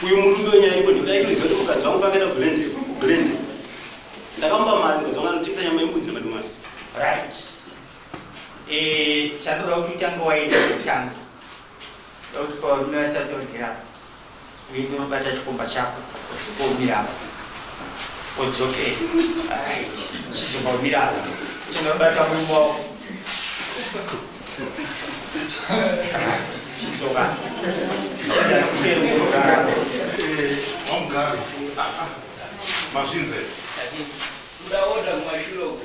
uyu murume wenyaya iripo ndikudaitiriziva kuti mukadzi wangu pakaita blend ndakampa mari mukadzi wangu anotengesa nyama yembudzi nemadomasi. Right. Chandora kuti tanga waita kutanga. Kuti paurume watatogera. Uinde unobata chikomba chako chikomira apa. Odzoke. Right. Chizombomira apa. Chinobata muimbo wako. Chizoka. Mugabe. Mashinze. Udaoda mwashilo.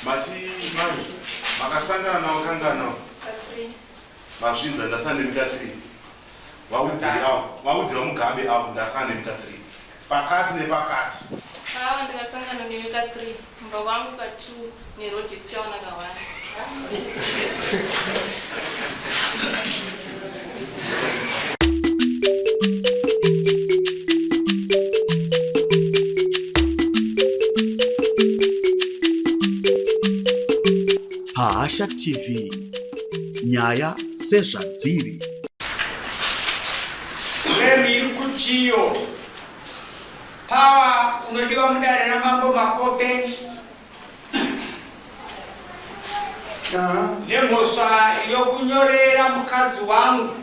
Mati mani. Makasangana nawo kangana. Mashinze ndasande mkatri. Waudzira Mugabe apo ndasande mkatri. Pakati nepakati. Sawa ndikasangana nemeka 3 mba wangu ka 2 nerodi kuchaona ka 1. Hahasha TV, nyaya sezvadziri. Remi kutiyo. Power unodiwa mudare na mambo makope. Lemoswa yokunyorera mukazi wangu.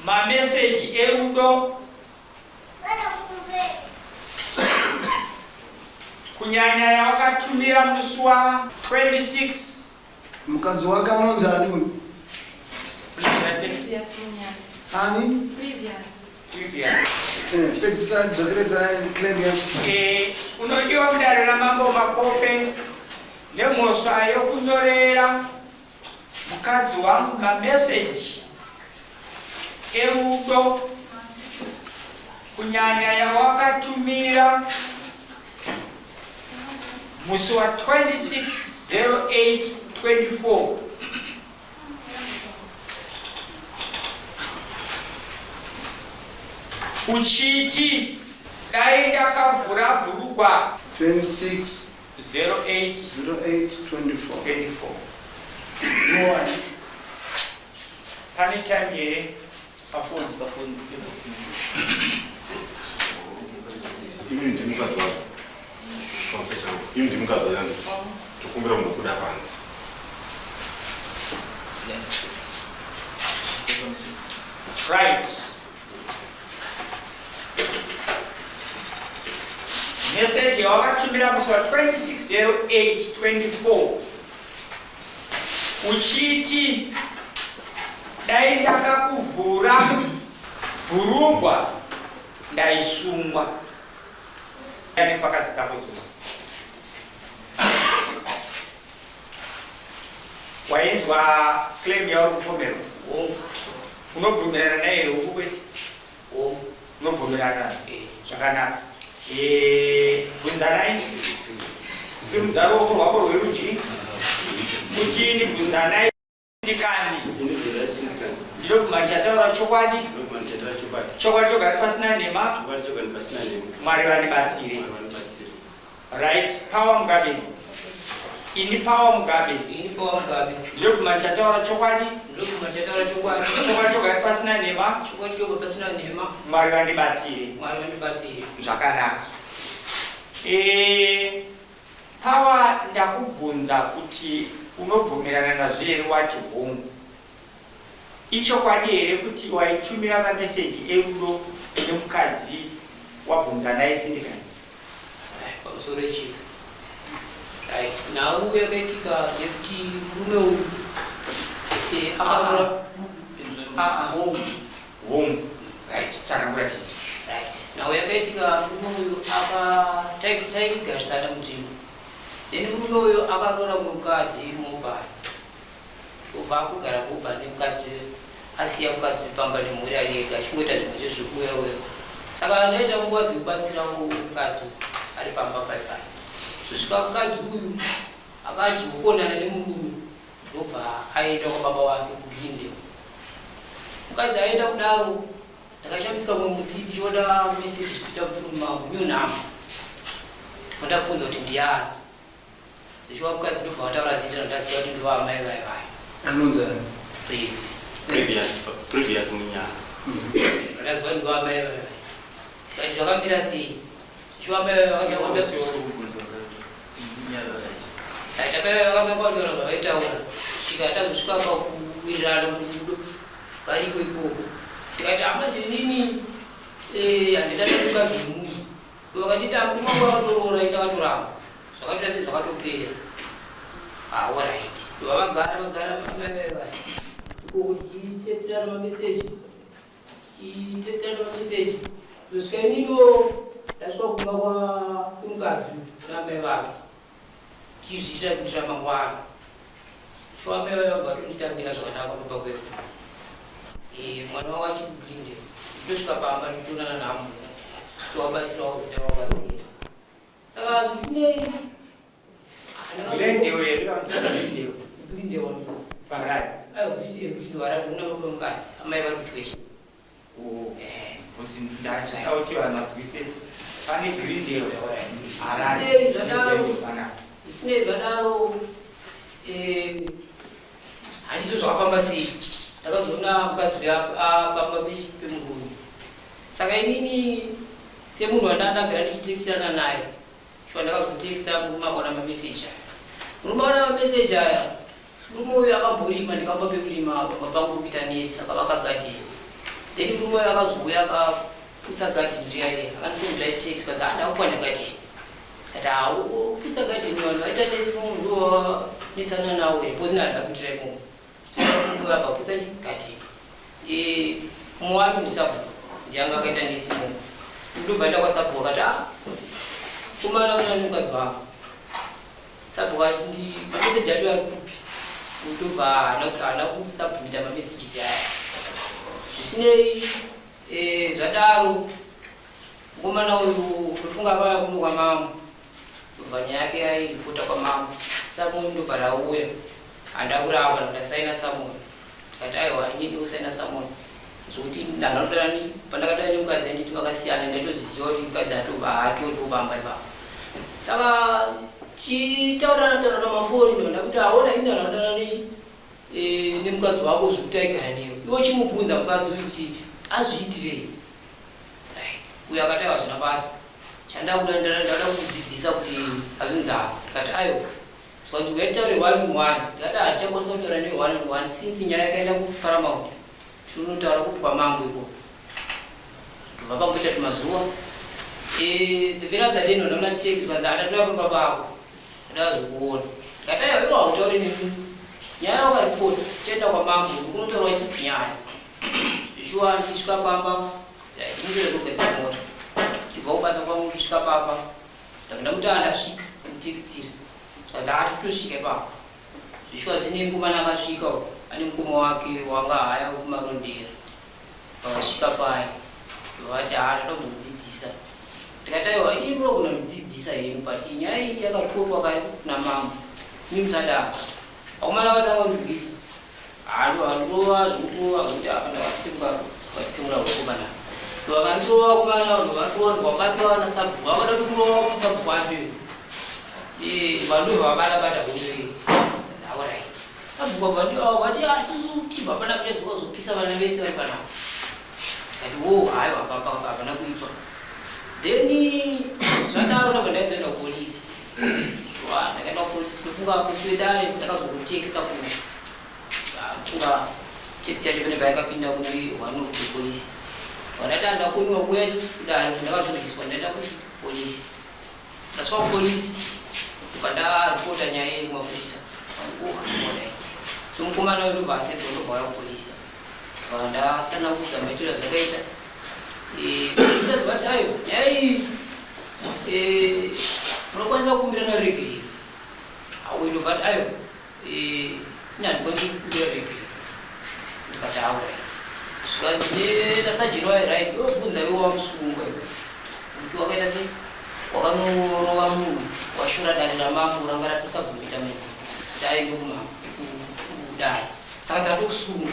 Ma message erudo. Kunyanya ya wakatumira muswa 26. Mukazi wake anonzani?3 Ani? previous. Pedzisa dzokeredza claim ya. Unodiwa mudare na mambo makope. Lemoswa yokunyorera mukazi wangu ma message erudo. Kunyanya ya wakatumira muswa 26/08/24. Uchiti daenda kavhura bhurugwa 26/08/24. No. Any time here, Pafoni. Ini ndimukadzi wako. Ini ndimukadzi wangu. Tukumbira munhu kuda pansi. right. Message yawakatumira musi wa 26/08/24 uchiti dai ndakakuvhura bhurugwa ndaisungwa nefakazi dzako dzose. Wainzwa claim yauri kupomerwa unobvumirana naye ukukweti unobvumirana zvakanaka. Bvunzanai simudza ruoko rwako rwerudyi kuti ndibvunzanai ndikani ndinobvuma ndichataura chokwadi chokwadi chogari pasina nhema Mwari vandibatsire. Right. Power Mugabe. Ini Power Mugabe. Ndinobvuma ndichataura chokwadi chokwadi chogari pasina nhema Mwari vandibatsire. Zvakanaka. Power ndakubvunza kuti unobvumirana nazvo here wati hongu. Ichokwadi here kuti waitumira mameseji erudo nemukadzi wabvunza naye sindikani? Pamusoro chief. Right. Now yakaitika yekuti murume uyu akaona hongu. Right. Tsanangura titi. right. Now yakaitika murume uyu taigarisana munzvimbo. Then murume uyu akatora mukadzi mobile. Kubva kugara mobile nemukadzi asiya mukadzi pamba nemhuri yake ega achingoita zvinhu zvezvekuwewewa. Saka ndaita nguva dzekubatsirawo mukadzi ari pamba paipai. Zvosvika mukadzi uyu akazokonana nemurume ndobva aenda kwababa wake kupinde. Mukadzi aenda kudaro ndakashamisika mwe musi ndichiona meseji kuita mufuma new number. Ndakabvunza kuti ndiani. Zvichiwa mukadzi ndobva ataura zita ndasiya kuti ndiwa amai vai vai. Anonzani? Privi. previous munya That's one go away. But you come here see. You are shikata kusvika pakuwirirana murudo vari kwekoko tikati amanje nini handida tokukadzi munhu vakati tamumwawatorora itakatoramba zvakatoita sei zvakatopera alright vavagara itekisirana mameseji kusvika inino ndasvika kumba kwamukadzi namai vake tichizviitira kuitira mangwana shwame vatonditambira zvakanaka kubva kwedu mwana wavo achikugrinde nditosvika pamba nditoonana namo towabatsirawo kuti tavabatsira saka zvisinei varaaunamukadzi amai vari kutwesha zvisinei zvadaro handiso zvakafamba sei ndakazoona mukadzi uyo apamba pemurume saka inini semunhu wandandagara ndichitekisirana naye shuwa ndakazotekisa murume akaona mameseji aya murume akaona mameseji aya murume uyo akamborima ndikamba pekurima baba pangu kuita nesi akavaka gadheni then murume uyo akazouya akaputsa gadheni riya akandisendera text kazi andakupwanya gadheni kati uputsa gadheni vanhu vaita nesi munhu ndowanetsana nawo here pozi ndada kuitirai munhu apaputsa gadheni mumwe wacho ndisabu ndianga akaita nesi munhu ndobva nda kwasabu wakati kumana kuna mukadzi wako sabu kati mameseji acho ari kupi ndobva hana kusabhumita mameseji aya zvisinei zvadaro ngomana uyu ndofunga akauya kuno kwamambo ndobva nyaya yake yairipota kwamambo samoni ndobva rauya handa kurava ndasaina samoni tikati aiwa inini usaina samoni zvokuti pandakadai nemukadzi ainditi vakasiyana ndatoziziva kuti mukadzi atobva atoripo pamba ipapo saka tichitaurana namafoni ndonda kuti aona ini ndanautana nemukadzi wako zvokuti aigara newe iwo chimubvunza mukadzi uyu kuti azviitirei uyo akati aiwa zvina basa chandauda ndada kudzidzisa kuti azvinzava ndikati aiwa saka kuti uyaitaure 1-on-1 ndikati hatichakwanisa kutaura newe 1-on-1 since nyaya yakaenda kuparamount tinotaura kupwa mambo iko ndobva pamboita tumazuva the very other day ndoona text vanzi atatoya pamba pako ndazokuona ndikati aiwa iwo hautauri nemi nyaya yakaripota tichaenda kwamambo ndikunotaura nyaya shuwa ndisvika pamba ndingira zogedza mota ndibva kubasa kwangu ndisvika pamba ndakunda kuti andasvika mutextiri zvazi atotosvika ipapo zvishuwa zine mumana akasvika ane mukoma wake wanga haya kumarondera vakasvika paye ndovati ndada kudzidzisa ndikati aiwa ini munogona kundidzidzisa henyu but nyaya iyi yakaripotwa kare namambo imi musadaro akumana vatanga kundirwisa handova zvokurova kuti ndakatsemura rokomana ndovakandorova kumana ndovatorwa ndwabatwa nasabhuku vakada kuti kurova kuti sabhuku acho vandobva vabatabata hondo iyo alright sabhuku vati asusu tibva pana kutadzoka zopisa vana vese vari panapa kati haiwa hapana kuipa then zvadaro nabva ndaizoenda kupolisi ndakaenda kupolisi ndofunga musi wedare ndakazongotexta kuno funga text yacho pane payakapinda kune 1 of the police vandati andakoniwa kuya kudare ndakazorwiswa ndaita kuti polisi ndasvika kupolisi pandaripota nyaya yedu mapurisa so mukomana wedu bva asedza ndobva waya kupolisi vandasanaudza maitora zvakaita polisa ndobati ayo nyaya iyi munokwanisa kukumbira naregireri auyu ndobvati ayo ini handikwanisi kukumbira regireri ndikati aurai zvikanzi ndasajirwa right yobvunza wewamusungwa kuti wakaita sei wakanorova munhu washora dare ramambo ranga ratosabvumita munhu kuti aende kudare saka tatokusunga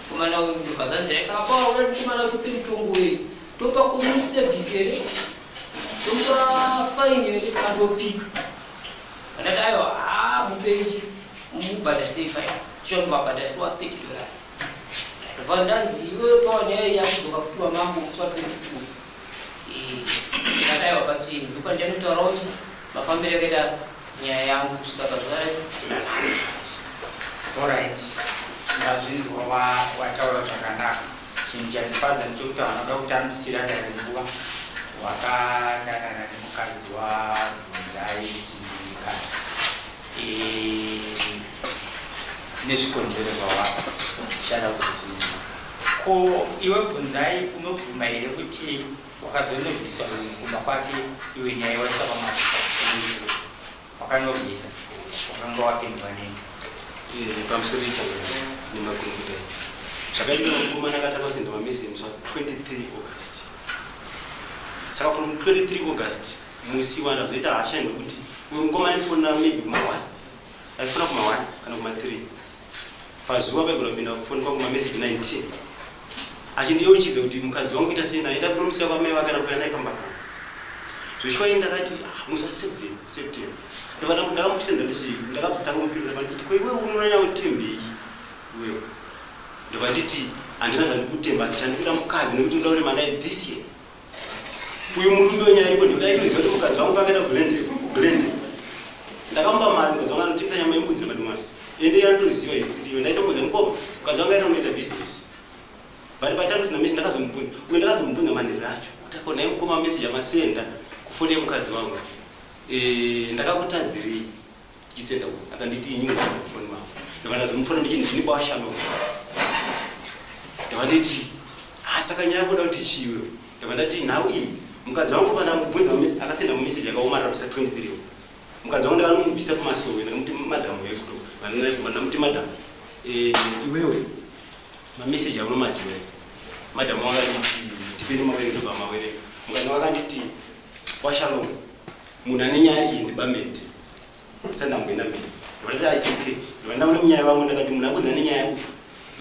komana uyu ndobva zvanzira saka paura ndikomana kuti upe mutongo weyu topa community service here topa faini here atopika vandati aiwa mupeichi mubhadharisei faini chomva badaswa $30. Vandanzi iwe pawanyaya yakudzoka futi mambo musi wa 22 ngataiwa patini ndipo ndinotaura kuti mafambiro akaita nyaya yangu kusvika pazuva ranhasi. Alright, ndazvinzwa wataura zvakanaka. Chinhu chanifadza ndechekuti vanoda kutambisira dare nguva wakadanana nemukadzi waBvunzai Sindikana nezvikonzero zvawakashada kuzozvinzwa. Ko iwe Bvunzai unobvuma here kuti wakazonobvisa kumba kwake iwe nyaya waisa pamasa wakanobvisa wakanga wapindwa nei? Pamusoro ichanga nemagurukutai zvakaitwa mukomana akatanga kuenda pamisi musi wa 23 August. Saka from 23 August musi wandazoita hasha nekuti uyu mukomana aifona maybe kuma1 aifona kuma1 kana kuma3 pazuva paigona kupinda kufonekwa kumameseji 19 achindiyeuchidza kuti mukadzi wangu kuita sei naenda kunomusika kwamai vake kana kuenda naye pamba pamba. Zvishwai ndakati musa 7 September ndakamutenda misi ndakabvita kumupindura panditi ko iwe unonyanya kutembei iwewe ndobva nditi handinanga ndikutemba asi chandikuda mukadzi nekuti ndoda uri manaye this year uyu murume wenyaya iripo ndikuda aitoziva kuti mukadzi wangu akaita blende ndakampa mari mukadzi wangu anotengesa nyama yembudzi nemadomasi ende yandoziva history ndaitomudza mukoma mukadzi wangu aita unoita business but patakuzina mesi ndakazomubvunza uye ndakazomubvunza manhero acho kuti akona naye mukoma meseji yamasenda kufoni yemukadzi wangu ndakakutadzirei tichisenda akanditi inyuza kufoni wavo ndobva ndazomufona ndichiti ndini kwawashama ndobva nditi saka nyaya kuda kuti chiwe ndobva ndati nhau iyi mukadzi wangu pana mubvunza akasenda mumeseji akaomarara musa 23 mukadzi wangu ndakanomubvisa kumasowe ndakamuti madhamu ekudo vandamuti madhamu iwewe mameseji aunomaziva madhamu wakanditi tipeni mawerero pamawerero mukadzi wangu akanditi washalom munhu ane nyaya iyi ndibamete sandamboenda mberi ndobati aitsoke ndovandaune munyaya vangu ndakati munhu akunza nenyaya yakucho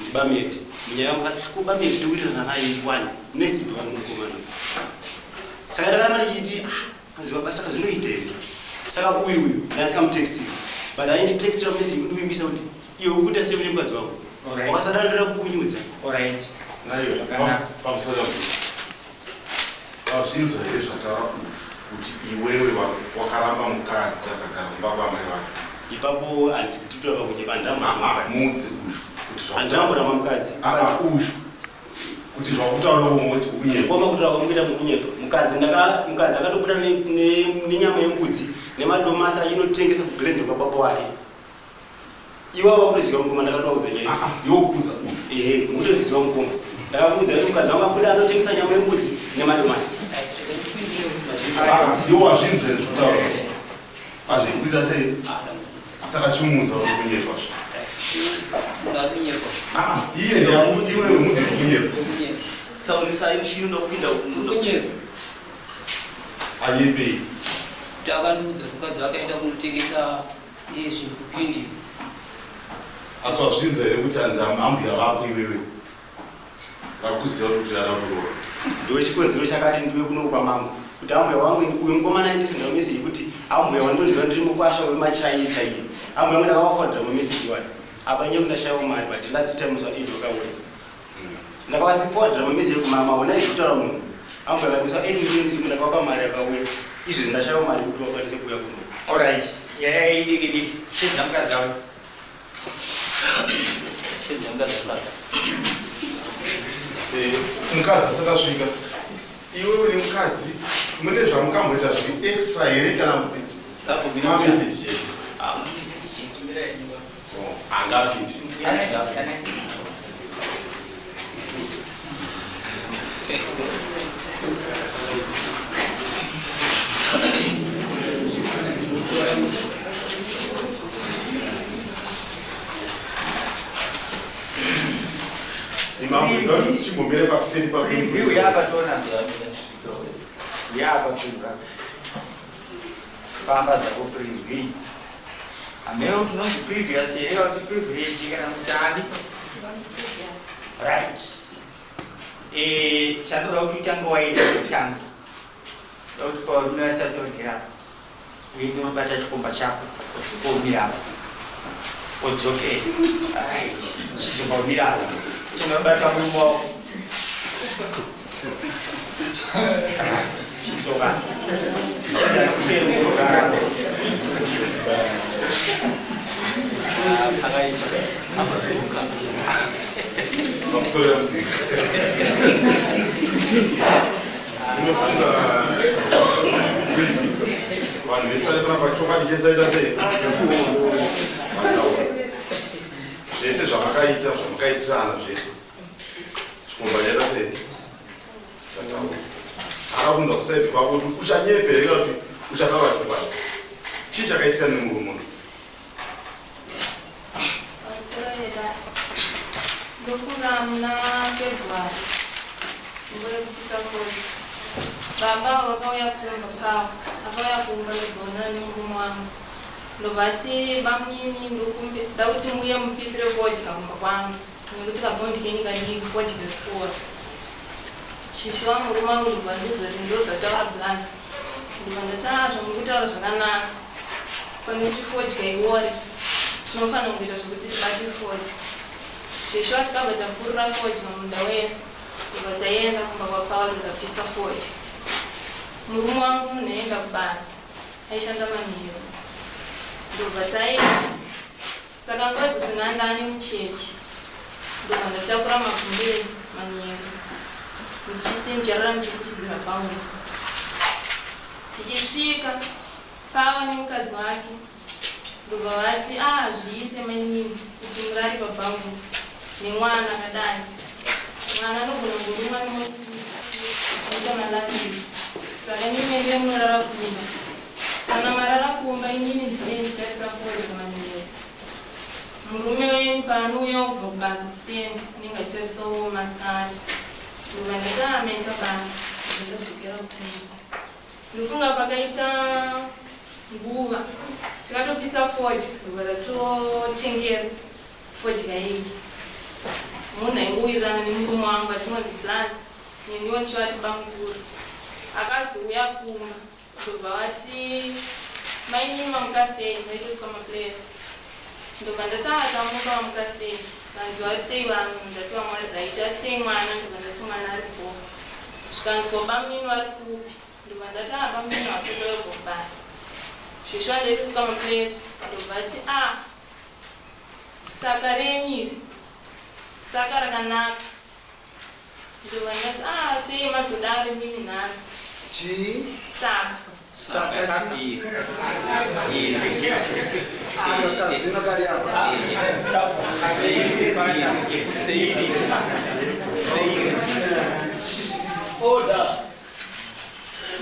ndibamete munyaya vangu kubamete tokuitirana naye 1 next ndovamukomana saka ndakaramba ndichiti aziva basa kazvinoita here saka uyu ndasikamutextira but ainditextira meseji kundivimbisa kuti iwe ukuita severe mukadzi wangu wakasadandira kukunyudza. Pamusoro pazvinzo here zvataura kuti iwewe wakaramba mukadzi akagara kumba kwamai vake ipapo handititoa pakunyeba mudzi handinamboramba mukadzi uyu kuti zvakutaura umoti kunyepa koma kutaura kwamuita mukunyepa mukadzi akatobuda nenyama yembudzi nemadomasi achinotengesa kublende kwababa wake iwava kutoziva mukoma ndakatoaudza nyaya iwo kuudza mutoziva mukoma ndakakuudza kuti mukadzi wangu abuda anotengesa nyama yembudzi nemadomasi iwo hazvinzwe zvekutaura hazvikuita sei saka chimuudza uri kunyepa iye ndiakuti iwewe mudzi kunyepa taurisai mushiri ndokupinda kunyepa anyepei kuti akandiudza mukadzi vakaenda kunotengesa zvinhu kupindi asi wazvinzwa here kuti anzi ambuya vako iwewe vakuziva kuti ada kuroora ndo chikonzero chakati ndiwe kunokupa mambo kuti ambuya wangu uyu mukomana aindisenda mumeseji kuti ambuya wandonziva ndiri mukwasha wemachaiye chaiye ambuya wangu ndakavafodhera mumeseji wani apa nye kundashayiwa mari but last time musa 8 wakauya ndakavasifodhera mumeseji kumama ona izvitaura munhu ambuya akati musa 8 ndiri ndakavapa mari akauya izvozvi ndashayiwa mari kuti wakwanise kuuya kuno. Alright, nyaya idiki diki shedza mukadzi wawe mukadzi asakasvika iwewe nemukadzi mune zvamukamboita zviri extra here kana kuti mameseji chete angapindi chigombere paseri pamba dzako preview ameo tunonzi previous here kuti privilege kana mutani right chandoda kuti utange waita kutanga kuti paurume watatogera uinde unobata chikomba chako kuumira apa udzoke chizombamira chinobata mumo chizoka chidakuserugara akaisa amazuka pamusoro yamusika dzinofunga vanhu vese vari kuramba chokwadi chesaita sei zvese zvamakaita zvamakaitirana zvese chikomba chaita sei zvataura akabvunza kusaidi kwako kuti uchanyepereka kuti uchakava chokwadi chii chakaitika nemurume ndofunga muna February nguva yekupisa koti baba vakauya kuumba pavo akauya kuumba negona nemurume wangu ndobvati bamnyini ndakuti muye mupisire fodya kumba kwangu nekuti kabondikenyika ndifodya zvikora shishuwa murume wangu ndobva ndizoti ndozvataura blasi ndobva ndati zvamukutaura zvakanaka pane kuti fodya iwore tinofanira kuita zvokuti tibate fodya shishuwa tikabva tapurira fodya munda wese ndobva taienda kumba kwapauro ndikapisa fodya murume wangu munhu aienda kubasa aishanda manheru ndobva taenda saka nguva dzetinandane muchechi ndobva ndatakura magumbezi manheru ndichitenjerera ndichikuchidzira bhaunzi tichisvika pava nemukadzi wake ndobva vati zviite manyini kuti murari pabhaunzi nemwana akadai mwana anogona kurumwa nemoita malaviri saka nimende munorara kumba kana marara kumba inini ndine nditarisa fodya manheru murume wenyu paanouya kubva kubasa kuseni anenge achitarisawo masikati ndobva ndati amaita basa ndadzokera kutenga ndofunga pakaita nguva tikatopisa fodya ndobva tatotengesa fodya iyi munhu aingowirirana nemurume wangu achinonzi blasi neniwo ndichivati banguru akazouya kumba ndobva vati mainini mamukasei ndaitoswa maplesi ndobva ndatamuka vamukasei kanzi vari sei vanhu ndati vamwari right ari sei mwana ndobva ndati mwana ari bo zvikanzwa bamnini vari kupi ndobva ndati bamnini vasatoyo kubasa shishuwa ndaitoswa maplesi ndobva vati saka renyiri saka rakanaka ndobva ndati sei mazodaro mimi nhasi saka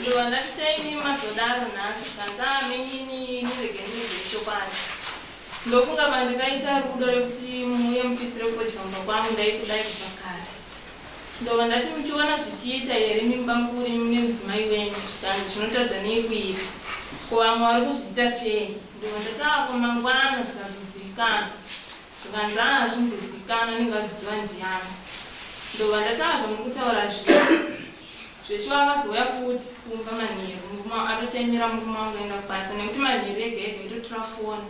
ndobva ndati sei mimi mazodaro nhasi kanzi menyini nirege nizvechokwadi ndofunga pandikaita rudo rekuti muye mupisire fodya kumba kwangu ndaikudai kubva kare ndobva ndati muchiona zvichiita here mimibamburi nemudzimai wenyu zvikanzi zvinotadza neikuita ko vamwe vari kuzviita sei ndobva ndati mangwana zvikazozivikana zvikanzi hazvimbozivikana ningazviziva ndiyani ndobva ndati zvamuri kutaura zveshuwa akazouya futi kumba manheru atotaimira murume wangu aenda kubasa nekuti manheru ega ega itotora foni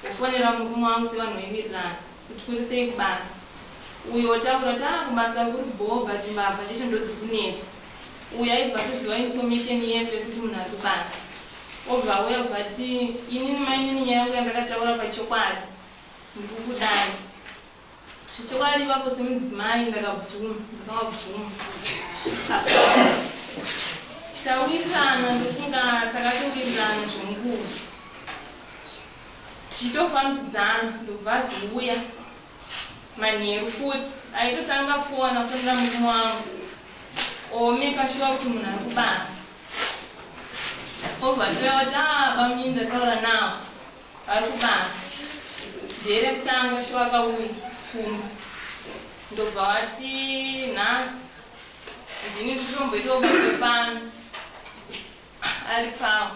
ofonera murume wangu sevanhu vaiwirirana kuti kuri sei kubasa uyo otaura kubasa kuri bhobha timbabva chete ndodzi kunetsa uyo aibva kuziva information yese kuti munhu ari kubasa obva auya bvati inini mainini nyaya yangu yandakataura pachokwadi ndikukudai zvichokwadi ipapo semudzimai ndakabvuma tawirirana ndofunga takatowirirana zvenguva tichitofambidzana ndobva ziuya manheru futi aitotanga fona kuenda murume wangu omeka shuwa kuti munhu ari kubasa obva toyati bamini ndataura navo ari kubasa ndere kutanga shuwa akauya kumba ndobva vati nhasi ndini nditomboitawo bebe pano ari pavo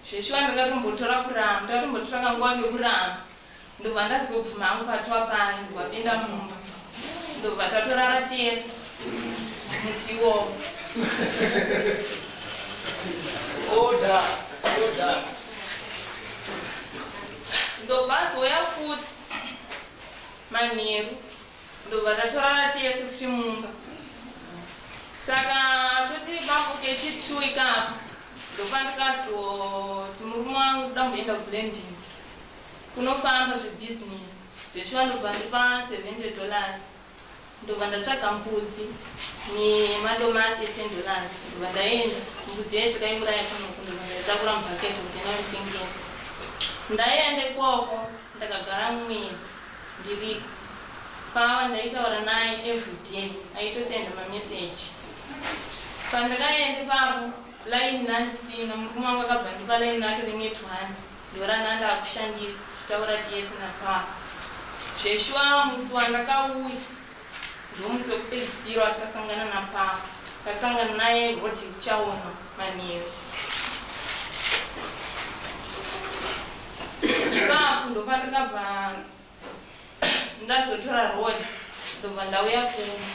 zveshuwa ndakatombotora kuramba ndakatombotsvaka nguva yekuramba ndobva ndazobvuma hangu patwa payo ndobvapinda mumba ndobva tatorara tese musi iwowo ndobva zoya futi manheru ndobva ndatorara tiyese futi mumba. Saka toti bapo kechi2 ikapo ndobva ndikazoti murume wangu ndamboenda kublending kunofamba zvebusiness zveshuwa ndobva ndipa $70 ndobva ndatsvaga mbudzi nemadomasi $10 ndobva ndaenda mbudzi yedu takaimuraya panoku ndobva ndatakura mubhaketi kuti ndinotengesa. Ndaenda ikoko ndakagara mwedzi ndiriko pava ndaitaura naye everyday aitosenda mameseji. Pandakaenda ipapo laini ndandisina murume wangu akabva ndipa laini rake renet1 ndorana ndakushandisa tichitaura tiyese napapo. Zveshuwa musi wandakauya ndomusi wekupedzisira watakasangana napapo takasangana naye Rodrick Chaona Manheru. Ipapo ndobva ndakabva ndazotora road ndobva ndauya kumba.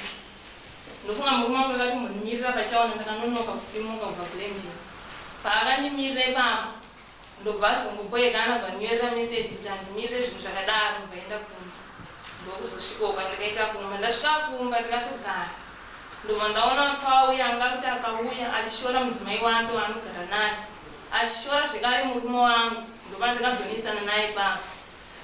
Ndofunga murume wangu akati mundimirira pachaona ndakanonoka kusimuka kubva kublending. Paakandimirira ipapo ndobva azongoboyekana vanyorera meseji kuti andimirire zvinhu zvakadaro ndobvaenda kumba. Ndokuzosvikoka ndakaita kumba. Ndasvika kumba ndikatogara ndobva ndaona pauya anga kuti akauya achishora mudzimai wake waanogara naye achishora zvekare murume wangu. Ndobva ndikazonetsana naye ipapo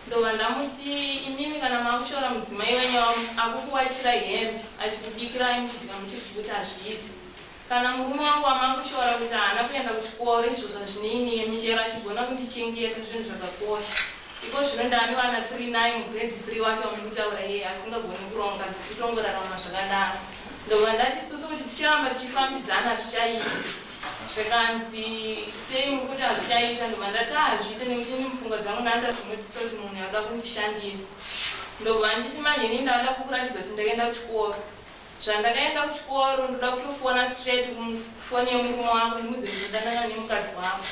ndobva ndamuti imimi kana makushora mudzimai wenyu akukuwachira hembe achikubikirai mukudya muchikuti hazviiti. Kana murume wangu amakushora kuti haana kuenda kuchikoro izvozvo zvinini michero achigona kundichengeta zvinhu zvakakosha. Iko zvino ndani wana 39 mugrade 3 wacho wamutaura iye asingagoni kuronga zikutongorarama zvakadaro. Ndobva ndati isusu kuti tichiramba tichifambidzana zvichaita zvikanzi sei mukuti hazvichaita. Ndobva ndati hazviite nekuti ini mupfungwa dzangu ndandazvinotisa kuti munhu anoda kundishandisa. Ndobva nditi manje ndada kukuratidza kuti ndakaenda kuchikoro. Zvandakaenda kuchikoro ndoda kutofona straight kumufoni yemurume wangu ndimudze ndodanana nemukadzi wangu.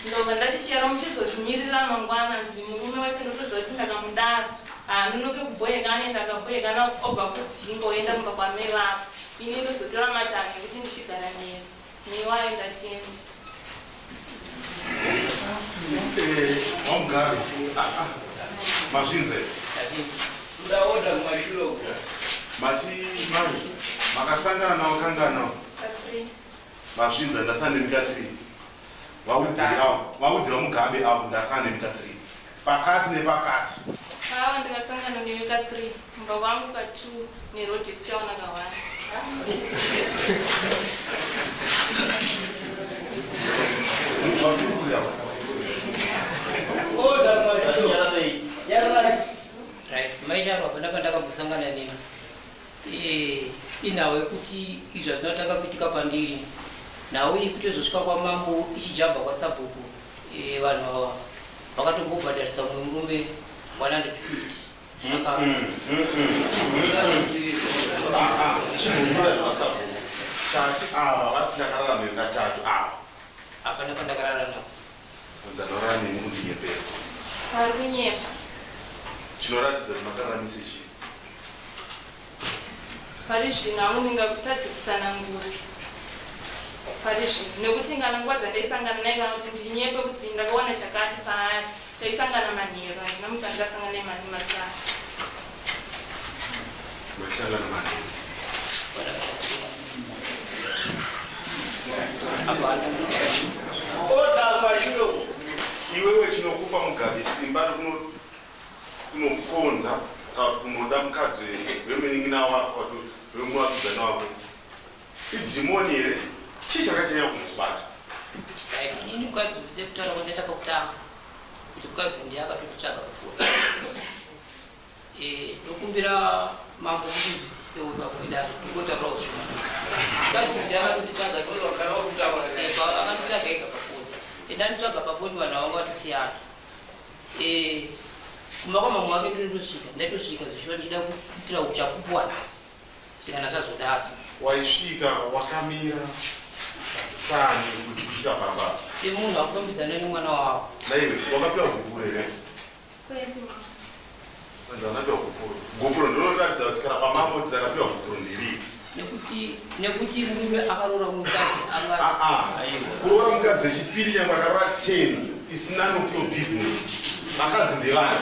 Ndobva ndati chero muchizozvimirira mangwana nzi murume wese ndotoziva kuti ndakamudaro haanonoke kuboyekana ndakaboyekana obva kudzinga oenda kumba kwamai vako. Ini ndozotora matanho ekuti ndichigara nemi waenda tenda. Wamugari mazvinze Ndaoda kumashiro. mati mari makasangana nawo kangana mazvinze ndasanemika 3 vaudziva mugabe avo ndasanemika 3 pakati nepakati Pava ndikasangana neveka 3 mumba wangu ka2 neRodrick Chaona ka1. Oda kumashiro. Right. Maisha yaro apana pandakambosangana neni. Inawe kuti izvo zvinotanga kuitika pandiri. Nawe kuti uzosvika kwamambo ichijamba kwaSabhuku. Vanhu ava vakatombobhadharisa mumwe murume 150. Saka tati ava vatidakarara nevatatu ava apana pandakarara navo. nzanorara neni kundiyepera Pari kunyepa. chinoratidza kuti makararamise chii Pari zvino hangu ndingakutadzi kutsanangura. Pari zvino nekuti ngana nguva dzandaisangana naye kana kuti ndinyepe kuti ndakaona chakati paari taisangana Manheru handina musi wandakasangana naye Masati. masangana mani Oda kumashiro. iwewe chinokupa mugabe simba kunokonza kana kunoda mukadzi wemunin'ina wako wato wemuvakidzana wako idhimoni here chii chakachanya kumubata Ini mukadzi use kutaura kwandata pakutanga kuti mukadzi ndiye akatotitsvaga pafoni. Ndokumbira mambo kuti ndinzwisisewo pakudaro ndingotaurawo zvuma. Mukadzi ndiye akatotitsvaga akatitsvaga ega pafoni. Ndanditsvaga pafoni vanhu vanga vatosiyana. Kumba kwamamwe wake ndinotosvika ndaitosvika zveshuwa ndichida kuitira uchapupu wanhasi kana zvazodaro. waisvika wakamira sani kuti kusvika pamba Semunhu akufambidzana nemwana wavo. naive wakapiwa gukuru here Kwete. anzanapiwa gukuru gukuru ndinoratidza kuti kana pamambo kuti ndakapiwa gukuru ndiri nekuti murume akaroora mukadzi angati kuroora mukadzi wechipiri nyangwe akarora 10 is none of your business vakadzi ndevana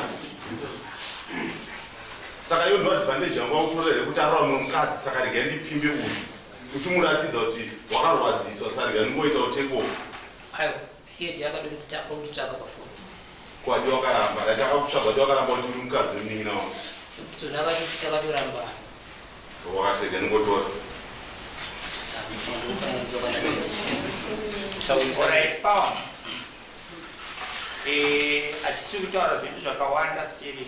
saka iyo ndo advantage yangu wakutorere kuti arora mumwe mukadzi saka rega ndipfimbe uyu uchimuratidza kuti wakarwadziswa sarega ndingoita uteko aiwa iye yakadotitapa kutitsvaka pafoni kwadi wakaramba datakakutsvaga kuti wakaramba kuti uri mukadzi uningi nawo tonakati takatoramba wakatega ndingotora Alright, power. Atisi kutaura zvinhu zvakawanda stiri.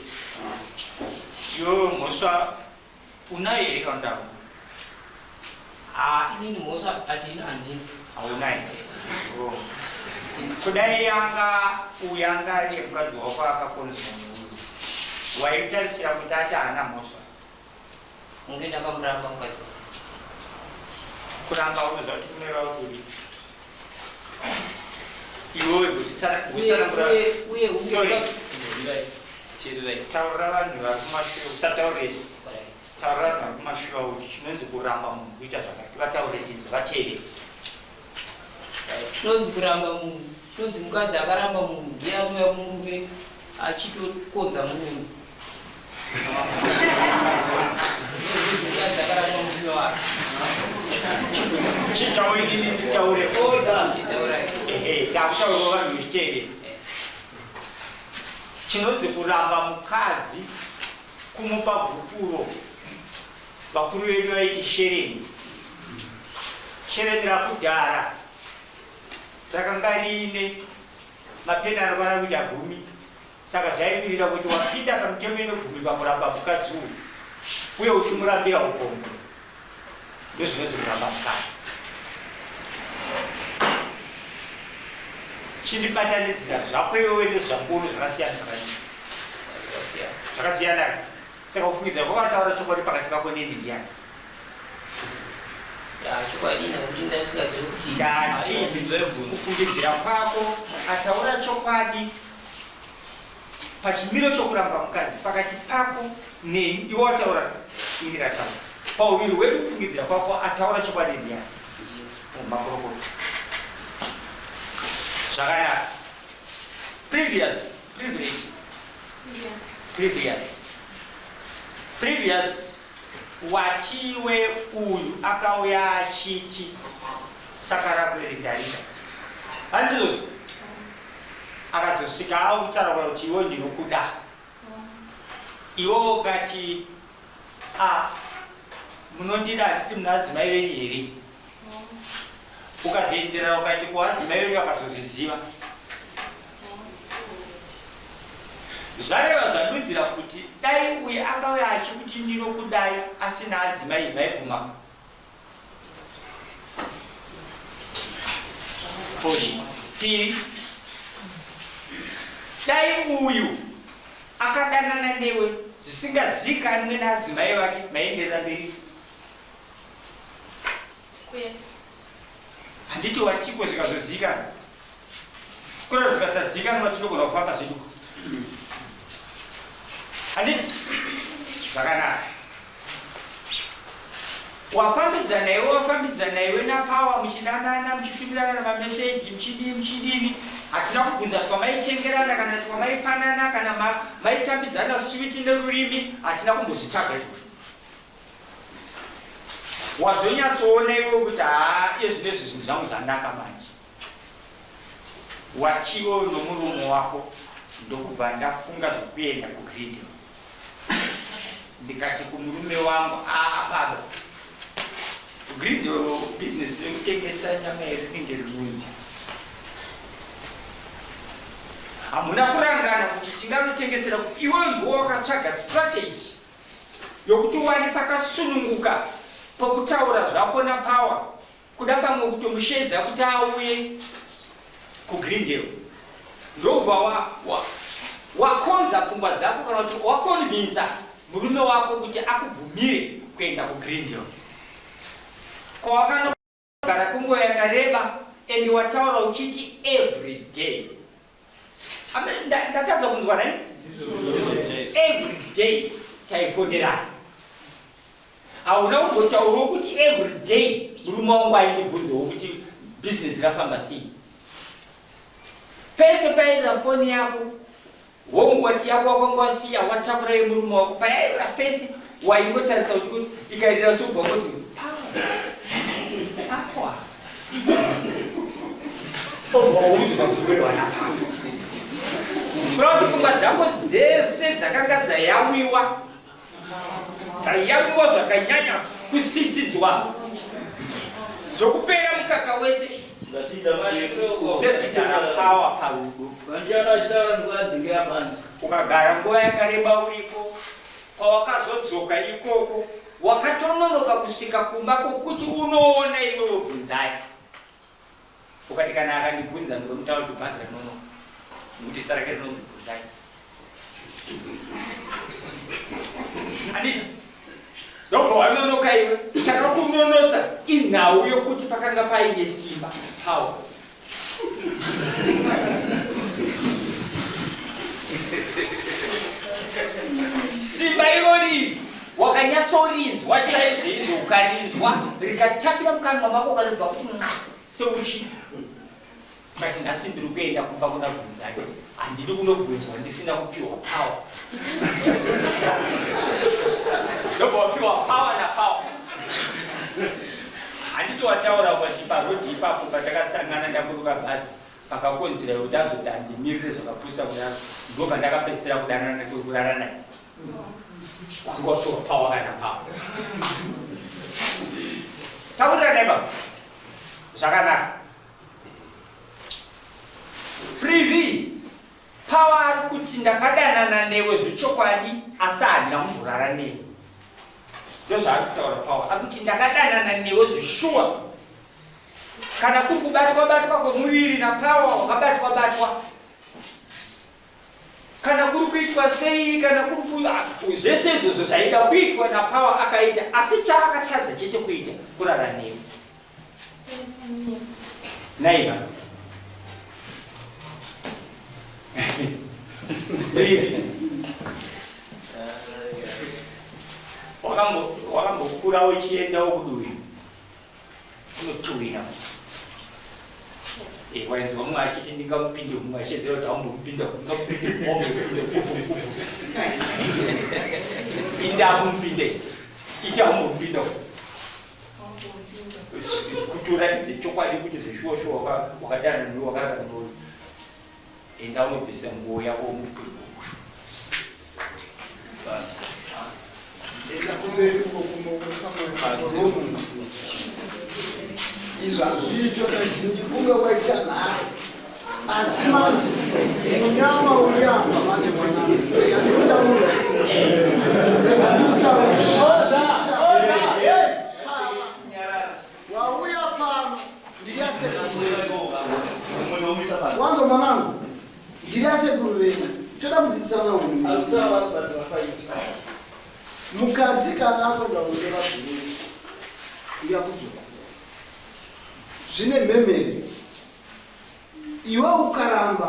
Yo mhosva unayo here kana kuti inini mhosva hatina handini. hauna here? Kudai yanga uyanga ari mukadzi wako akakonzwa waitarisira kuti ati haana mhosva. Munge ndakamuramba mukadzi wangu. Kuramba unoziva kuti kunoreva kuri iwewe taurira vanhu vari kumashure usataurei taurira vanhu vari kumashure kuti chinonzi kuramba munhu kuita zvakati vataure chinzi vateerere chinonzi kuramba munhu chinonzi mukadzi akaramba munhu ndiye anouya murume achitokodza murume mukadzi akaramba murume wake chitauriri nditaure ndakutaurawo vanhu vechiteerera chinonzi kuramba mukadzi kumupa bhukuro vakuru vedu vaiti shereni shereni rakudhara rakanga riine mapeni anokwana kuita 10 saka zvaimirira kuti wapinda pamutemo ino10 pakuramba mukadzi uyu uye uchimurambira upombwe ndozvinonzi kuramba mukadzi chinibatanidzira zvako iwewe nezvangoro zvakasiyana zvakasiyana saka kufungidza kwakataura chokwadi pakati pako neni ndiyani chokwadi nekuti ndasingazivi kuti ndati kufungidzira kwako ataura chokwadi pachimiro chokuramba mukadzi pakati pako neni iwe wataura ini kataura pauviri hwedu kufungidzira kwako ataura chokwadi ndiyani makorokoto zvakanaka previous watiwe uyu akauya achiti saka rakweri ndarika handizvo akazosvika akutaura kuti iwo ndinokuda iwo ukati munondida handiti munadzimai venyu here ukazoenderera ukati kuhadzimai venyu akazozviziva zvareva zvadudzira kuti dai uye akauya achikuti ndinokudai asina adzimai maibvuma foshi piri dai uyu akadanana newe zvisingazikanwe naadzimai vake maenderera mberi handiti watiko zvikazozikana kura zvikasazikanwa tinogona kufamba zveduka handiti zvakanaka wafambidzana iwe napawa muchidanana muchitumirana namameseji muchidini hatina kubvunza twamaitengerana kana twamaipanana kana maitambidzana switi nerurimi hatina kumbozvitsvaga izvozvo wazonyatsoona iwe kuti iye zvinezvi zvinhu zvangu zvanaka manje watiwo nomurume wako ndokubva ndafunga zvekuenda kugridi ndikati kumurume wangu baba kugridi business rekutengesa nyama rinenge rirundi hamuna kurangana kuti tinganotengesera iwe ndiwo wakatsvaga strategy yokuti wani pakasununguka pokutaura zvako napawa kuda pamwe kutomushedza kuti auye kugrindale ndobva wakonza pfungwa dzako kana kuti wakonvinza murume wako kuti akubvumire kuenda kugrindale kwawakanogara kunguva yakareba and wataura uchiti every day ndatadza kunzwa nai every day taifonerana hauna kungotaurawo kuti every day murume wangu aindibvunzawo kuti business rafamba sei pese pairira foni yako wongoti yako wakongosiya watakura yemurume wako payaira pese waingotarisa uchikuti ikaenderera sobva ngoti pawa obvauzvazvikwedwana kurati pfungwa dzako dzese dzakanga dzayamwiwa zvakanyanya kusisidzwa zvokupera mukaka wese ndezita rapawa parudo ukagara nguva yakareba uriko pawakazodzoka ikoko wakatononoka kusvika kumba kokuti unoona iwewe bvunzai ukati kana akandibvunza ndiromutaura kuti bhazi ranonoka nekuti sarake rinonzi bvunzai handiti ndobva wanonoka iwe chakakunonotsa inhau yokuti pakanga paine simba pawa simba irori wakanyatsorinzwa chaizvo ukarinzwa rikatapira mukanwa mako ukarinzwa kuti seuchi ukati nhasi ndiri kuenda kumba kuna bvunzai handidi kunobvunzwa ndisina kupiwa pawa ndobva wapiwa pawa napawa handiti wataura kwati parodhi ipapo patakasangana ndaburuka bhazi pakakonzera kuti azoti handimirire zvakapusa kudaro ndo pandakapedzisira kudanana nekurara naye wanga wapiwa pawa kana pawa takurira naiba zvakanaka privi pawa ari kuti ndakadanana newe zvechokwadi asi handina kumborara newe ndozvaari kutaura pawa ari kuti ndakadanana newe zveshuwa kana kuri kubatwa kwemuviri napawa wakabatwa kana kuri kuitwa sei kana kuri zvese izvozvo zvaida kuitwa napawa akaita asi chaakatadza chechekuita kurara newe naiva wakambokura uchiendawo kuduwi unotuwina wainzwa mumwe achiti ndingamupinde mumwe achiyedzera kuti aumbomupinda pindapo mupinde iti aumbomupinda kuti uratidze chokwadi kuti zveshuwa wakadana niwe wakarara nori enda unobvisa nguo yako mupinda izvazvicho kazhinjikunge kwaita nhari asi manje munyama uyamba manje mwanangu wauya pano ndiriasewanzo mwanangu ndiriasekuru venyu toda kudzidzana unhu mukadzi kana akoda kundeva zviri uyakuzuka zvine memeri iwe ukaramba